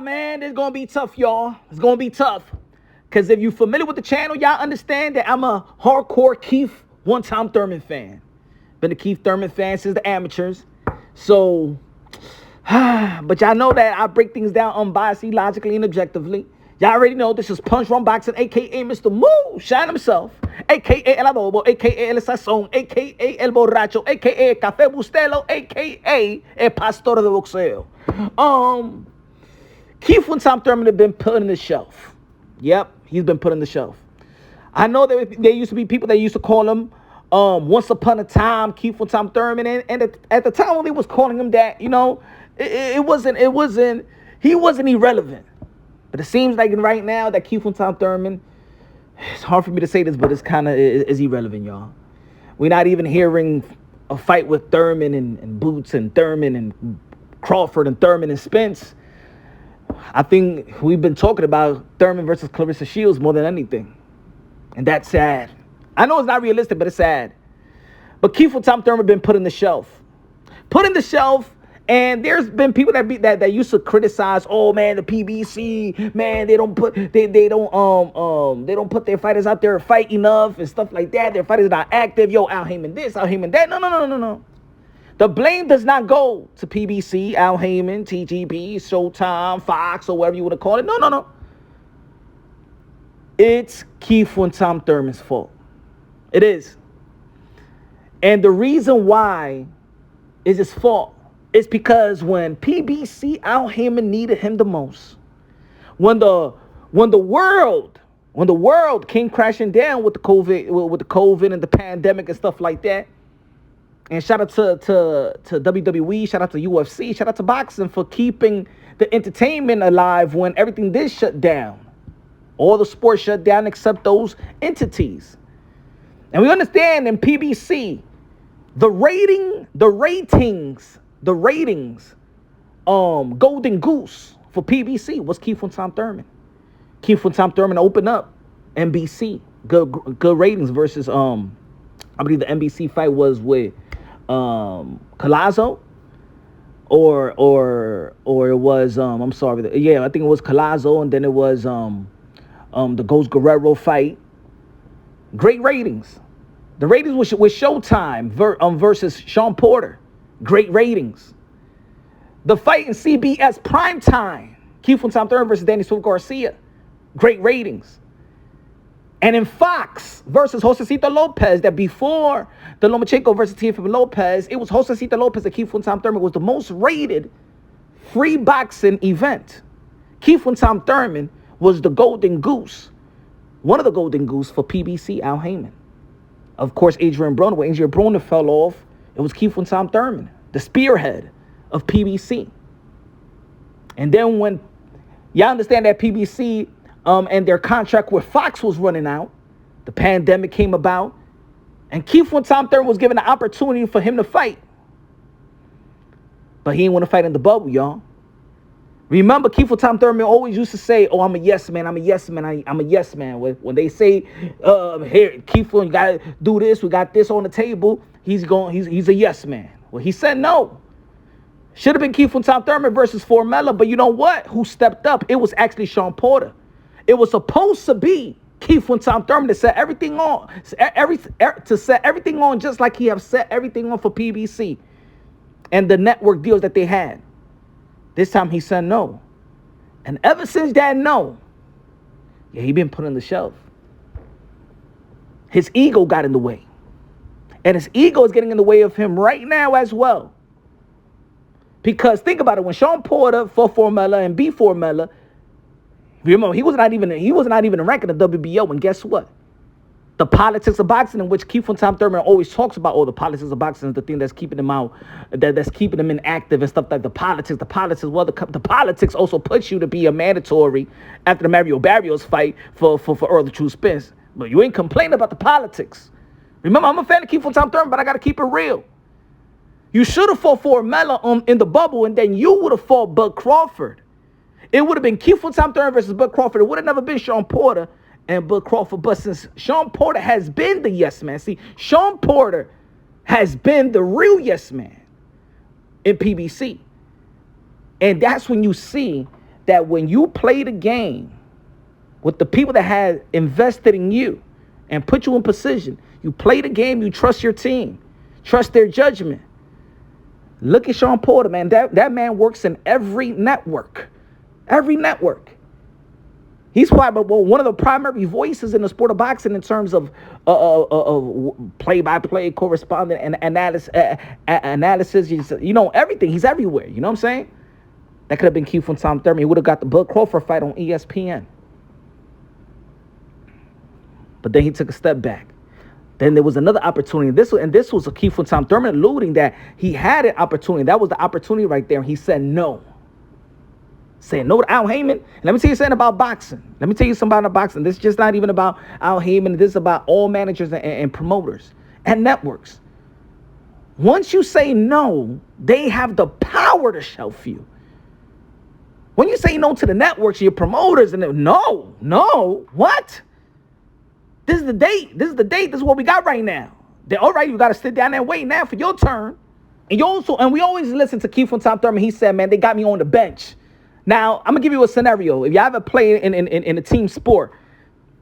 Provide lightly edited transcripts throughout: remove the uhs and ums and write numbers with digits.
man, it's going to be tough, y'all. It's going to be tough. Because if you're familiar with the channel, y'all understand that I'm a hardcore Keith one-time Thurman fan. Been a Keith Thurman fan since the amateurs. So, but y'all know that I break things down unbiasedly, logically, and objectively. Y'all already know this is Punch Run Boxing, a.k.a. Mr. Moonshine himself, a.k.a. El Adobo, a.k.a. El Sazón, a.k.a. El Borracho, a.k.a. Café Bustelo, a.k.a. El Pastor de Boxeo. Keith one-time Thurman had been put on the shelf. Yep, he's been put on the shelf. I know that there used to be people that used to call him once upon a time Keith one-time Thurman, and at the time when they was calling him that, you know, he wasn't irrelevant. But it seems like right now that Keith one-time Thurman, it's hard for me to say this, but it's kind of is irrelevant, y'all. We're not even hearing a fight with Thurman and Boots and Thurman and Crawford and Thurman and Spence. I think we've been talking about Thurman versus Clarissa Shields more than anything. And that's sad. I know it's not realistic, but it's sad. But Keith one-time Thurman been put in the shelf. Put in the shelf. And there's been people that used to criticize, oh man, the PBC, man, they don't put their fighters out there to fight enough and stuff like that. Their fighters are not active. Yo, Al Haymon this, Al Haymon that. No. The blame does not go to PBC, Al Haymon, TGB, Showtime, Fox, or whatever you want to call it. No. It's Keith one-time Thurman's fault. It is. And the reason why is his fault. It's because when PBC, Al Haymon needed him the most, when the world came crashing down with the COVID and the pandemic and stuff like that, and shout out to WWE, shout out to UFC, shout out to boxing for keeping the entertainment alive when everything did shut down. All the sports shut down except those entities. And we understand in PBC, the ratings, golden goose for PBC was Keith one-time Thurman. Keith one-time Thurman opened up NBC. Good ratings versus I believe the NBC fight was with Collazo or it was I'm sorry, I think it was Collazo, and then it was the Ghost Guerrero fight. Great ratings. The ratings was Showtime versus Sean Porter. Great ratings. The fight in CBS primetime, Keith one-time Thurman versus Danny Swift Garcia. Great ratings. And in Fox versus Josecito Lopez, that before the Lomachenko versus Teofimo Lopez, it was Josecito Lopez that Keith one-time Thurman was the most rated free boxing event. Keith one-time Thurman was the golden goose, one of the golden goose for PBC, Al Haymon. Of course, Adrian Broner. When Adrian Broner fell off, it was Keith one-time Thurman, the spearhead of PBC. And then when y'all understand that PBC and their contract with Fox was running out, the pandemic came about, and Keith one-time Thurman was given the opportunity for him to fight. But he didn't want to fight in the bubble, y'all. Remember, Keith one-time Thurman always used to say, oh, I'm a yes man, I'm a yes man, I'm a yes man. When they say, here, Keith, you got to do this, we got this on the table, he's a yes man. Well, he said no. Should have been Keith one-time Thurman versus Formella, but you know what? Who stepped up? It was actually Sean Porter. It was supposed to be Keith one-time Thurman to set everything on, to set everything on just like he have set everything on for PBC and the network deals that they had. This time he said no. And ever since that no, he been put on the shelf. His ego got in the way. And his ego is getting in the way of him right now as well. Because think about it, when Sean Porter fought Formella and beat Formella, remember, he was not even ranking the WBO, and guess what? The politics of boxing, in which Keith one-time Thurman always talks about, the politics of boxing is the thing that's keeping them out, that's keeping them inactive and stuff like the politics. Well, the politics also puts you to be a mandatory after the Mario Barrios fight for Earl the True Spence. But you ain't complaining about the politics. Remember, I'm a fan of Keith one-time Thurman, but I got to keep it real. You should have fought Formella in the bubble, and then you would have fought Bud Crawford. It would have been Keith one-time Thurman versus Bud Crawford. It would have never been Sean Porter and Bud Crawford. But since Sean Porter has been the yes man, see, Sean Porter has been the real yes man in PBC. And that's when you see that when you play the game with the people that had invested in you and put you in position, you play the game, you trust your team, trust their judgment. Look at Sean Porter, man. That man works in every network. Every network. He's probably one of the primary voices in the sport of boxing in terms of play-by-play, correspondent, and analysis. You know, everything. He's everywhere. You know what I'm saying? That could have been Keith from Tom Thurman. He would have got the Bud Crawford fight on ESPN. But then he took a step back. Then there was another opportunity. This was a Keith from Tom Thurman alluding that he had an opportunity. That was the opportunity right there. And he said no. Saying no to Al Haymon. Let me tell you something about boxing. Let me tell you something about boxing. This is just not even about Al Haymon. This is about all managers and promoters and networks. Once you say no, they have the power to shelf you. When you say no to the networks, your promoters, and no, what? This is the date. This is what we got right now. All right, you got to sit down and wait now for your turn. And we always listen to Keith from Tom Thurman. He said, man, they got me on the bench. Now, I'm going to give you a scenario. If you ever play in a team sport,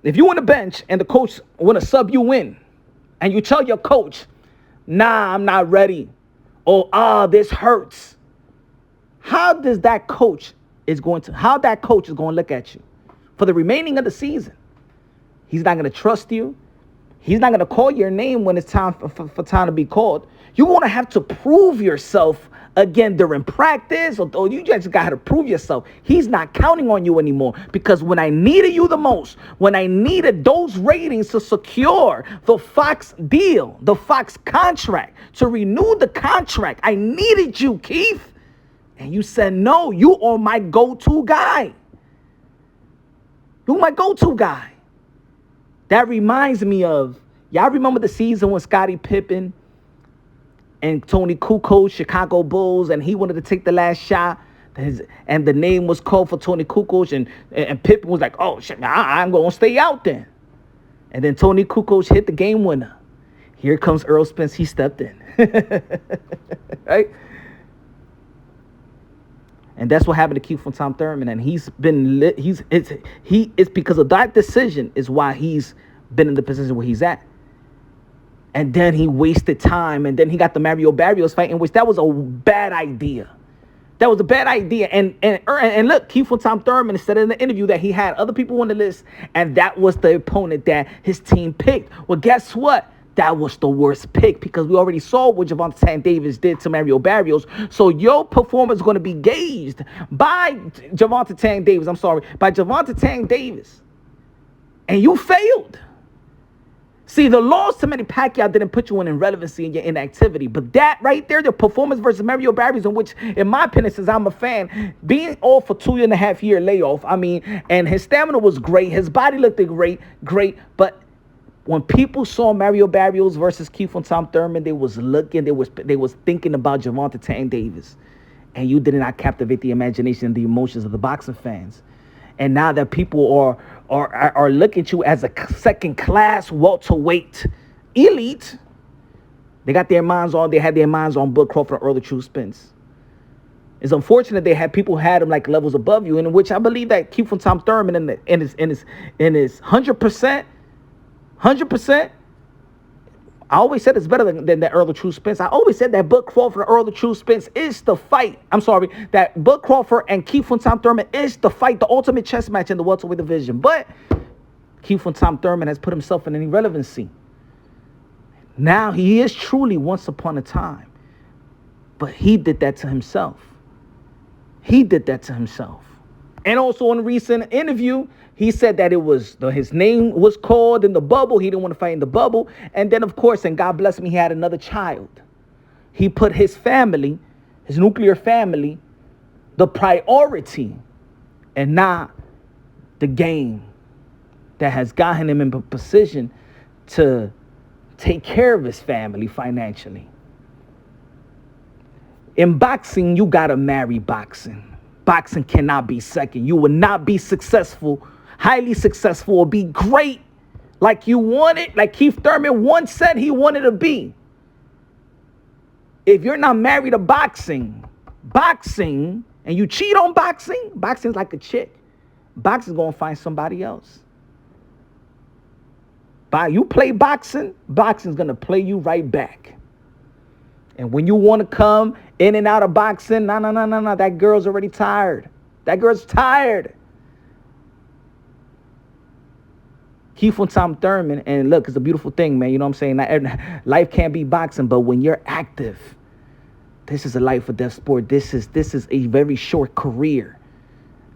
if you on the bench and the coach want to sub you in, and you tell your coach, nah, I'm not ready, or this hurts, how that coach is going to look at you for the remaining of the season? He's not going to trust you. He's not going to call your name when it's time for time to be called. You're going to have to prove yourself again during practice, or you just got to prove yourself. He's not counting on you anymore, because when I needed you the most, when I needed those ratings to secure the Fox deal, the Fox contract, to renew the contract, I needed you, Keith. And you said no. You are my go-to guy. You're my go-to guy. That reminds me of, y'all remember the season when Scottie Pippen and Tony Kukoc, Chicago Bulls, and he wanted to take the last shot, and the name was called for Tony Kukoc, and Pippen was like, oh, shit, I'm going to stay out then. And then Tony Kukoc hit the game winner. Here comes Earl Spence. He stepped in. Right? And that's what happened to Keith from Tom Thurman. And it's because of that decision is why he's been in the position where he's at. And then he wasted time. And then he got the Mario Barrios fight, in which that was a bad idea. That was a bad idea. And look, Keith from Tom Thurman said in the interview that he had other people on the list, and that was the opponent that his team picked. Well, guess what? That was the worst pick, because we already saw what Gervonta Tank Davis did to Mario Barrios. So your performance is going to be gauged by Gervonta Tank Davis. And you failed. See, the loss to Manny Pacquiao didn't put you in irrelevancy in your inactivity. But that right there, the performance versus Mario Barrios, in which, in my opinion, since I'm a fan, being off for 2.5 year layoff, and his stamina was great. His body looked great. But when people saw Mario Barrios versus Keith from Tom Thurman, they was thinking about Gervonta Tank Davis. And you did not captivate the imagination and the emotions of the boxing fans. And now that people are looking at you as a second-class welterweight elite, they had their minds on Bud Crawford and Earl True Spence. It's unfortunate they had people had them like levels above you, in which I believe that Keith from Tom Thurman in his 100%. I always said it's better than that Earl True Spence. I always said that Bud Crawford and Earl True Spence is the fight. That Bud Crawford and Keith from Tom Thurman is the fight, the ultimate chess match in the welterweight division. But Keith from Tom Thurman has put himself in an irrelevancy. Now he is truly once upon a time. But he did that to himself. And also in a recent interview, he said that his name was called in the bubble. He didn't want to fight in the bubble. And then, of course, and God bless him, he had another child. He put his family, his nuclear family, the priority, and not the game that has gotten him in a position to take care of his family financially. In boxing, you got to marry boxing. Boxing cannot be second. You will not be successful, highly successful, or be great like you wanted, like Keith Thurman once said he wanted to be. If you're not married to boxing and you cheat on boxing, boxing's like a chick. Boxing's going to find somebody else. You play boxing, boxing's going to play you right back. And when you want to come in and out of boxing, no. That girl's already tired. That girl's tired. Keith Thurman, and look, it's a beautiful thing, man. You know what I'm saying? Life can't be boxing, but when you're active, this is a life or death sport. This is a very short career.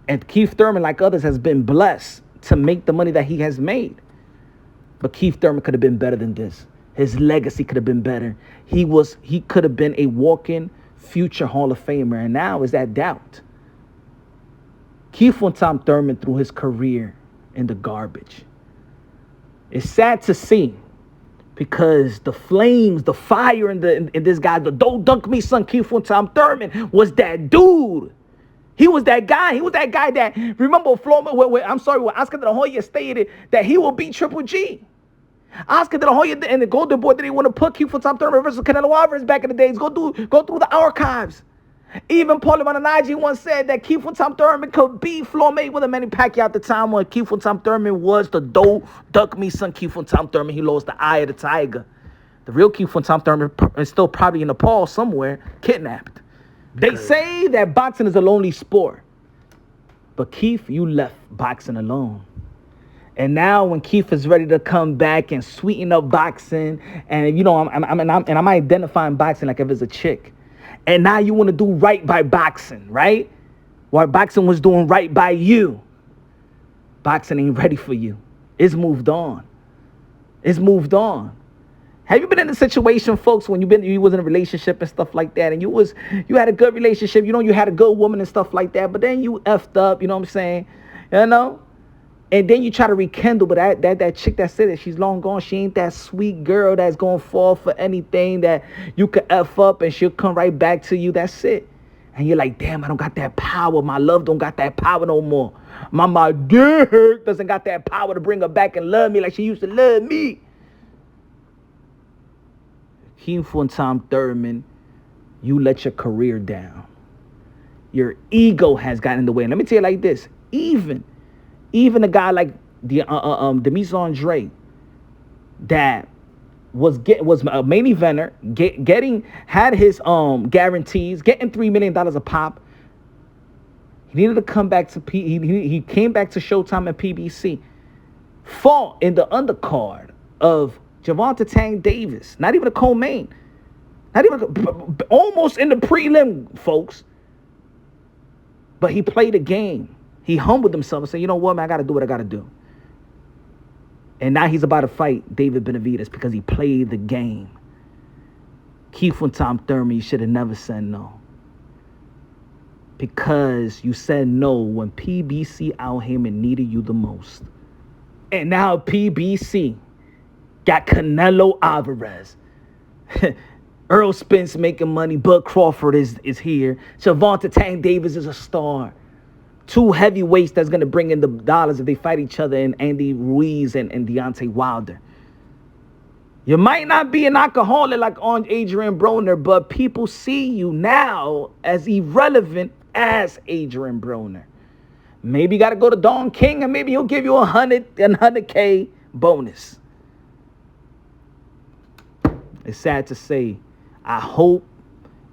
And Keith Thurman, like others, has been blessed to make the money that he has made. But Keith Thurman could have been better than this. His legacy could have been better. He could have been a walking future Hall of Famer. And now is that doubt. Keith Thurman threw his career in the garbage. It's sad to see, because the flames, the fire in this guy, the don't dunk me son, Keith Thurman, was that dude. He was that guy. He was that guy that, remember, when Oscar De La Hoya stated that he will beat Triple G. Oscar De La Hoya and the Golden Boy didn't want to put Keith Thurman versus Canelo Alvarez back in the days. Go through the archives. Even Paulie Malignaggi once said that Keith Thurman could beat Floyd Mayweather, Manny Pacquiao at the time when Keith Thurman was the duck me son Keith Thurman. He lost the eye of the tiger. The real Keith Thurman is still probably in Nepal somewhere, kidnapped. They say that boxing is a lonely sport. But Keith, you left boxing alone. And now when Keith is ready to come back and sweeten up boxing, and you know, I'm identifying boxing like if it's a chick. And now you want to do right by boxing, right? While boxing was doing right by you. Boxing ain't ready for you. It's moved on. It's moved on. Have you been in a situation, folks, when you was in a relationship and stuff like that, and you had a good relationship, you know, you had a good woman and stuff like that, but then you effed up, you know what I'm saying? You know? And then you try to rekindle, but that chick that said that she's long gone. She ain't that sweet girl that's gonna fall for anything that you could F up and she'll come right back to you. That's it. And you're like, damn, I don't got that power. My love don't got that power no more. My dick doesn't got that power to bring her back and love me like she used to love me. Keith Thurman, you let your career down. Your ego has gotten in the way. And let me tell you like this, even a guy like Demis Andre that was a main eventer, had his guarantees, getting $3 million a pop. He needed to come back to he came back to Showtime and PBC. Fought in the undercard of Gervonta Tank Davis, not even a co-main, almost in the prelim, folks. But he played a game. He humbled himself and said, you know what, man, I got to do what I got to do. And now he's about to fight David Benavidez because he played the game. Keith Thurman, you should have never said no. Because you said no when PBC out Haymon needed you the most. And now PBC got Canelo Alvarez. Earl Spence making money. Bud Crawford is here. Gervonta Tank Davis is a star. Two heavyweights that's going to bring in the dollars if they fight each other, in Andy Ruiz and Deontay Wilder. You might not be an alcoholic like on Adrian Broner, but people see you now as irrelevant as Adrian Broner. Maybe you got to go to Don King and maybe he'll give you $100K bonus. It's sad to say. I hope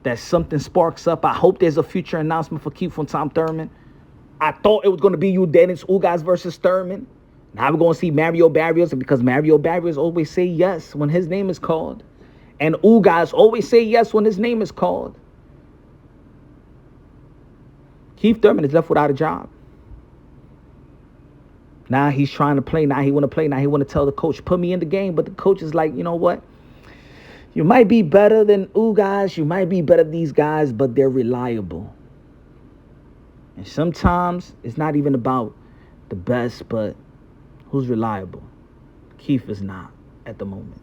that something sparks up. I hope there's a future announcement for Keith Thurman. I thought it was going to be you, Dennis Ugas versus Thurman. Now we're going to see Mario Barrios, because Mario Barrios always say yes when his name is called. And Ugas always say yes when his name is called. Keith Thurman is left without a job. Now he's trying to play. Now he want to play. Now he want to tell the coach, put me in the game. But the coach is like, you know what? You might be better than Ugas. You might be better than these guys, but they're reliable. And sometimes it's not even about the best, but who's reliable. Keith is not at the moment.